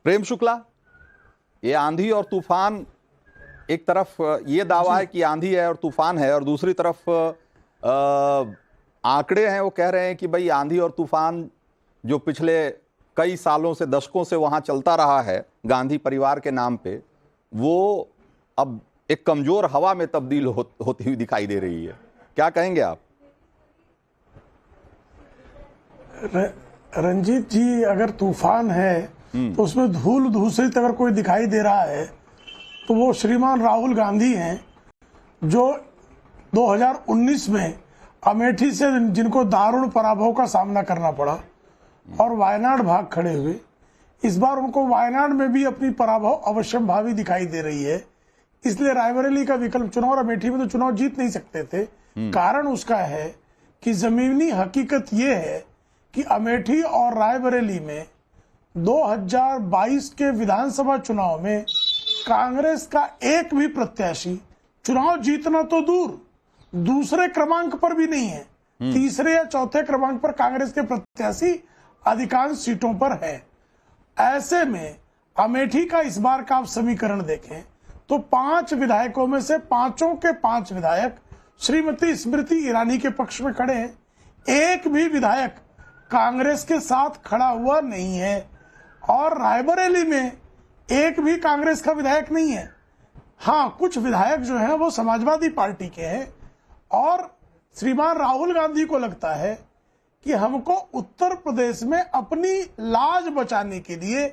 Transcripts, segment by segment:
प्रेम शुक्ला, ये आंधी और तूफान, एक तरफ ये दावा है कि आंधी है और तूफान है, और दूसरी तरफ आंकड़े हैं वो कह रहे हैं कि भाई आंधी और तूफान जो पिछले कई सालों से, दशकों से वहां चलता रहा है गांधी परिवार के नाम पे, वो अब एक कमजोर हवा में तब्दील होती हुई दिखाई दे रही है। क्या कहेंगे आप? रंजीत जी, अगर तूफान है तो उसमें धूल धूसरित अगर कोई दिखाई दे रहा है तो वो श्रीमान राहुल गांधी हैं, जो 2019 में अमेठी से जिनको दारुण पराभव का सामना करना पड़ा और वायनाड भाग खड़े हुए। इस बार उनको वायनाड में भी अपनी पराभव अवश्यंभावी दिखाई दे रही है, इसलिए रायबरेली का विकल्प चुनाव, और अमेठी में तो चुनाव जीत नहीं सकते थे। कारण उसका है कि जमीनी हकीकत यह है कि अमेठी और रायबरेली में 2022 के विधानसभा चुनाव में कांग्रेस का एक भी प्रत्याशी चुनाव जीतना तो दूर, दूसरे क्रमांक पर भी नहीं है, तीसरे या चौथे क्रमांक पर कांग्रेस के प्रत्याशी अधिकांश सीटों पर है। ऐसे में अमेठी का इस बार का आप समीकरण देखें तो 5 विधायकों में से 5 के 5 विधायक श्रीमती स्मृति ईरानी के पक्ष में खड़े हैं। एक भी विधायक कांग्रेस के साथ खड़ा हुआ नहीं है, और रायबरेली में एक भी कांग्रेस का विधायक नहीं है। हाँ, कुछ विधायक जो हैं वो समाजवादी पार्टी के हैं, और श्रीमान राहुल गांधी को लगता है कि हमको उत्तर प्रदेश में अपनी लाज बचाने के लिए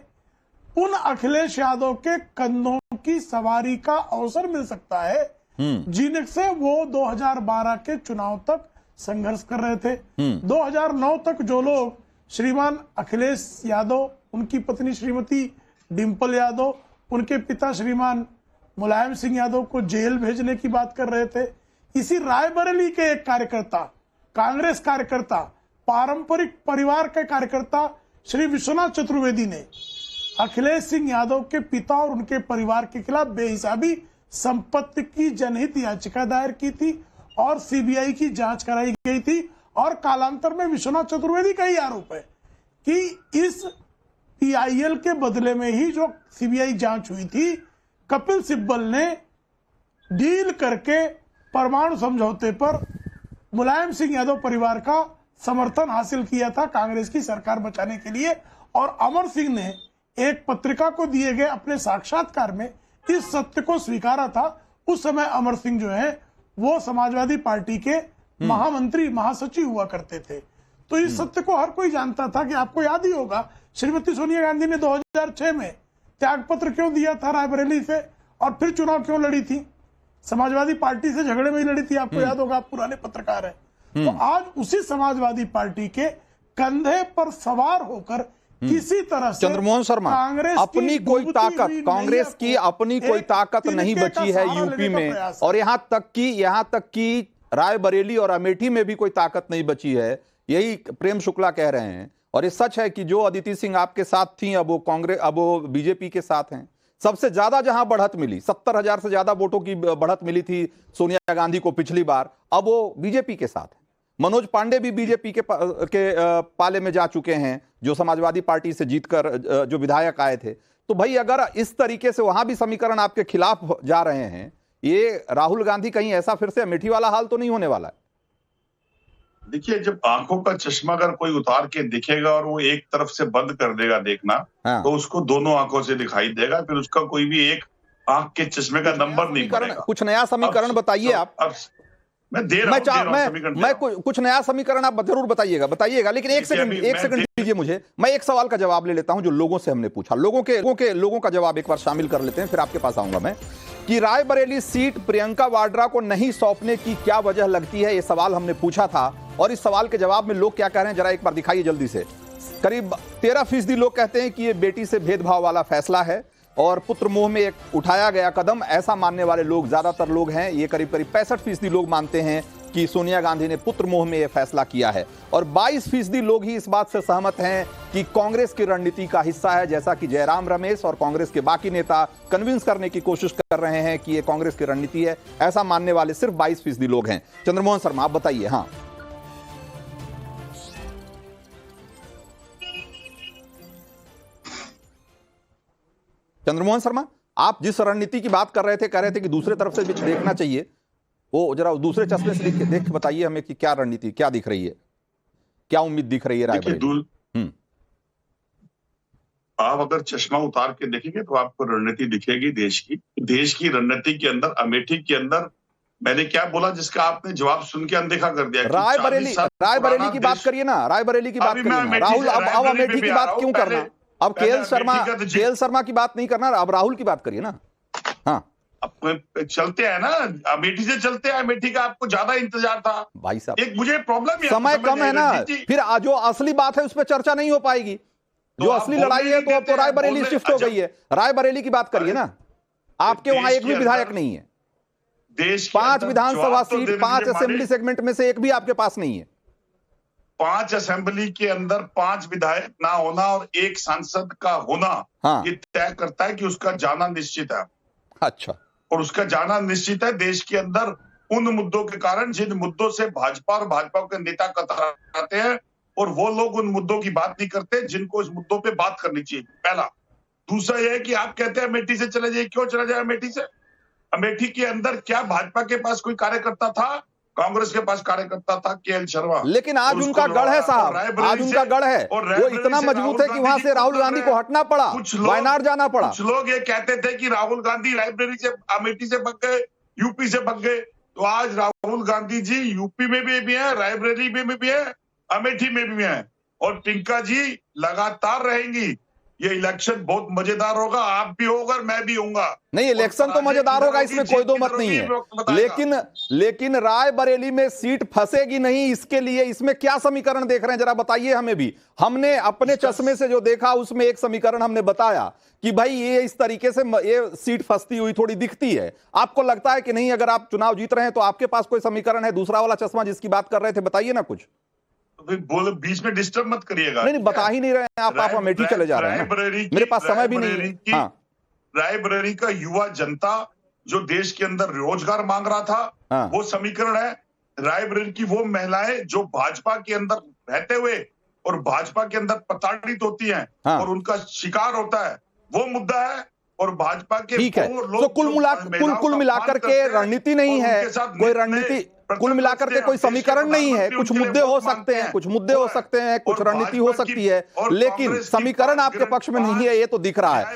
उन अखिलेश यादव के कंधों की सवारी का अवसर मिल सकता है जिनसे वो 2012 के चुनाव तक संघर्ष कर रहे थे। 2009 तक जो लोग श्रीमान अखिलेश यादव, उनकी पत्नी श्रीमती डिंपल यादव, उनके पिता श्रीमान मुलायम सिंह यादव को जेल भेजने की बात कर रहे थे, इसी रायबरेली के एक कार्यकर्ता, कांग्रेस कार्यकर्ता, पारंपरिक परिवार के कार्यकर्ता श्री विश्वनाथ चतुर्वेदी ने अखिलेश सिंह यादव के पिता और उनके परिवार के खिलाफ बेहिसाबी संपत्ति की जनहित याचिका दायर की थी और सीबीआई की जांच कराई गई थी। और कालांतर में विश्वनाथ चतुर्वेदी का ही आरोप है कि इस पीआईएल के बदले में ही जो सीबीआई जांच हुई थी, कपिल सिब्बल ने डील करके परमाणु समझौते पर मुलायम सिंह यादव परिवार का समर्थन हासिल किया था कांग्रेस की सरकार बचाने के लिए। और अमर सिंह ने एक पत्रिका को दिए गए अपने साक्षात्कार में इस सत्य को स्वीकारा था। उस समय अमर सिंह जो है वो समाजवादी पार्टी के महामंत्री, महासचिव हुआ करते थे। तो इस सत्य को हर कोई जानता था कि आपको याद ही होगा, श्रीमती सोनिया गांधी ने 2006 में त्यागपत्र क्यों दिया था रायबरेली से, और फिर चुनाव क्यों लड़ी थी, समाजवादी पार्टी से झगड़े में ही लड़ी थी। आपको याद होगा, आप पुराने पत्रकार हैं। तो आज उसी समाजवादी पार्टी के कंधे पर सवार होकर किसी तरह से चंद्रमोहन शर्मा, अपनी कोई ताकत, कांग्रेस की अपनी कोई ताकत नहीं बची है यूपी में, और यहां तक कि रायबरेली और अमेठी में भी कोई ताकत नहीं बची है, यही प्रेम शुक्ला कह रहे हैं। और ये सच है कि जो अदिति सिंह आपके साथ थी, अब वो बीजेपी के साथ हैं। सबसे ज्यादा जहां बढ़त मिली, 70,000 से ज्यादा वोटों की बढ़त मिली थी सोनिया गांधी को पिछली बार, अब वो बीजेपी के साथ है। मनोज पांडे भी बीजेपी के पाले में जा चुके हैं, जो समाजवादी पार्टी से जीतकर जो विधायक आए थे। तो भाई अगर इस तरीके से वहां भी समीकरण आपके खिलाफ जा रहे हैं, ये राहुल गांधी कहीं ऐसा फिर से अमेठी वाला हाल तो नहीं होने वाला है? देखिए, जब आंखों का चश्मा अगर कोई उतार के दिखेगा और वो एक तरफ से बंद कर देगा देखना, तो उसको दोनों आंखों से दिखाई देगा, फिर उसका कोई भी एक आंख के चश्मे का नंबर नहीं पड़ेगा। कुछ नया समीकरण बताइए आप। मैं दे रहा हूं कुछ नया समीकरण आप जरूर बताइएगा, लेकिन एक सेकंड दीजिए मुझे। मैं एक सवाल का जवाब ले लेता हूं जो लोगों से हमने पूछा। लोगों का जवाब एक बार शामिल कर लेते हैं, फिर आपके पास आऊंगा मैं। कि रायबरेली सीट प्रियंका वाड्रा को नहीं सौंपने की क्या वजह लगती है, ये सवाल हमने पूछा था, और इस सवाल के जवाब में लोग क्या कह रहे हैं जरा एक बार दिखाइए जल्दी से। करीब 13% लोग कहते हैं कि ये बेटी से भेदभाव वाला फैसला है और पुत्र मोह में एक उठाया गया कदम, ऐसा मानने वाले लोग ज्यादातर लोग हैं। ये करीब 65% लोग मानते हैं कि सोनिया गांधी ने पुत्र मोह में यह फैसला किया है, और 22% लोग ही इस बात से सहमत हैं कि कांग्रेस की रणनीति का हिस्सा है, जैसा कि जयराम रमेश और कांग्रेस के बाकी नेता कन्विंस करने की कोशिश कर रहे हैं कि यह कांग्रेस की रणनीति है। ऐसा मानने वाले सिर्फ 22% लोग हैं। चंद्रमोहन शर्मा, आप बताइए। हाँ, चंद्रमोहन शर्मा, आप जिस रणनीति की बात कर रहे थे, कह रहे थे कि दूसरे तरफ से भी देखना चाहिए, वो जरा दूसरे चश्मे से देख के बताइए हमें कि क्या रणनीति, क्या दिख रही है, क्या उम्मीद दिख रही है रायबरेली? आप अगर चश्मा उतार के देखेंगे तो आपको रणनीति दिखेगी देश की रणनीति के अंदर, अमेठी के अंदर मैंने क्या बोला जिसका आपने जवाब सुन के अनदेखा कर दिया। रायबरेली की बात करिए ना, रायबरेली की बात करिए ना राहुल। अब अमेठी की बात क्यों करना? अब केएल शर्मा की बात नहीं करना, अब राहुल की बात करिए ना। हाँ, चलते हैं ना, अमेठी से चलते हैं। अमेठी का आपको ज्यादा इंतजार था भाई साहब। एक मुझे प्रॉब्लम समय कम है ना, फिर जो असली बात है उस पर चर्चा नहीं हो पाएगी। जो असली लड़ाई है तो अब तो रायबरेली शिफ्ट हो गई है। रायबरेली की बात करिए ना। आपके वहां एक भी विधायक नहीं है। देश 5 विधानसभा सीट, 5 असेंबली सेगमेंट में से एक भी आपके पास नहीं है। 5 असेंबली के अंदर 5 विधायक ना होना और 1 सांसद का होना, हाँ, ये तय करता है कि उसका जाना निश्चित है। अच्छा, और उसका जाना निश्चित है देश के अंदर उन मुद्दों के कारण जिन मुद्दों से भाजपा और भाजपा के नेता कतराते हैं, और वो लोग उन मुद्दों की बात नहीं करते जिनको इस मुद्दों पे बात करनी चाहिए। पहला। दूसरा यह है कि आप कहते हैं अमेठी से चले जाइए, क्यों चला जाए अमेठी से? अमेठी के अंदर क्या भाजपा के पास कोई कार्यकर्ता था? कांग्रेस के पास कार्यकर्ता था केएल शर्मा। लेकिन आज उनका गढ़ है साहब, आज उनका गढ़ है, वो इतना मजबूत है कि वहां से राहुल गांधी को हटना पड़ा, वायनाड जाना पड़ा। कुछ लोग ये कहते थे कि राहुल गांधी रायबरेली से, अमेठी से भाग गए, यूपी से भाग गए। तो आज राहुल गांधी जी यूपी में भी है, रायबरेली में भी है, अमेठी में भी है, और प्रियंका जी लगातार रहेंगी। ये इलेक्शन बहुत मजेदार होगा, आप भी होगा और मैं भी होऊंगा। नहीं, इलेक्शन तो मजेदार होगा, इसमें कोई दो मत नहीं है, लेकिन रायबरेली में सीट फंसेगी नहीं, इसके लिए इसमें क्या समीकरण देख रहे हैं जरा बताइए हमें भी। हमने अपने चश्मे से जो देखा उसमें एक समीकरण हमने बताया कि भाई ये इस तरीके से ये सीट फंसती हुई थोड़ी दिखती है। आपको लगता है कि नहीं, अगर आप चुनाव जीत रहे हैं तो आपके पास कोई समीकरण है? दूसरा वाला चश्मा जिसकी बात कर रहे थे, बताइए ना कुछ। बोलो, बीच में डिस्टर्ब मत करिएगा। नहीं, बता ही नहीं रहे हैं आप अमेठी चले जा रहे हैं। मेरे पास समय भी नहीं है। हाँ। रायबरेली का युवा जनता जो देश के अंदर रोजगार मांग रहा था, हाँ, वो समीकरण है। रायबरेली की वो महिलाएं जो भाजपा के अंदर रहते हुए और भाजपा के अंदर प्रताड़ित होती हैं, हाँ, और उनका शिकार होता है, वो मुद्दा है। और भाजपा के ठीक है, तो कुल मिलाकर के रणनीति नहीं है, कोई रणनीति, कुल मिलाकर के कोई समीकरण नहीं है। कुछ मुद्दे हो सकते हैं, कुछ मुद्दे हो सकते हैं, कुछ रणनीति हो सकती है, लेकिन समीकरण आपके पक्ष में नहीं है, ये तो दिख रहा है।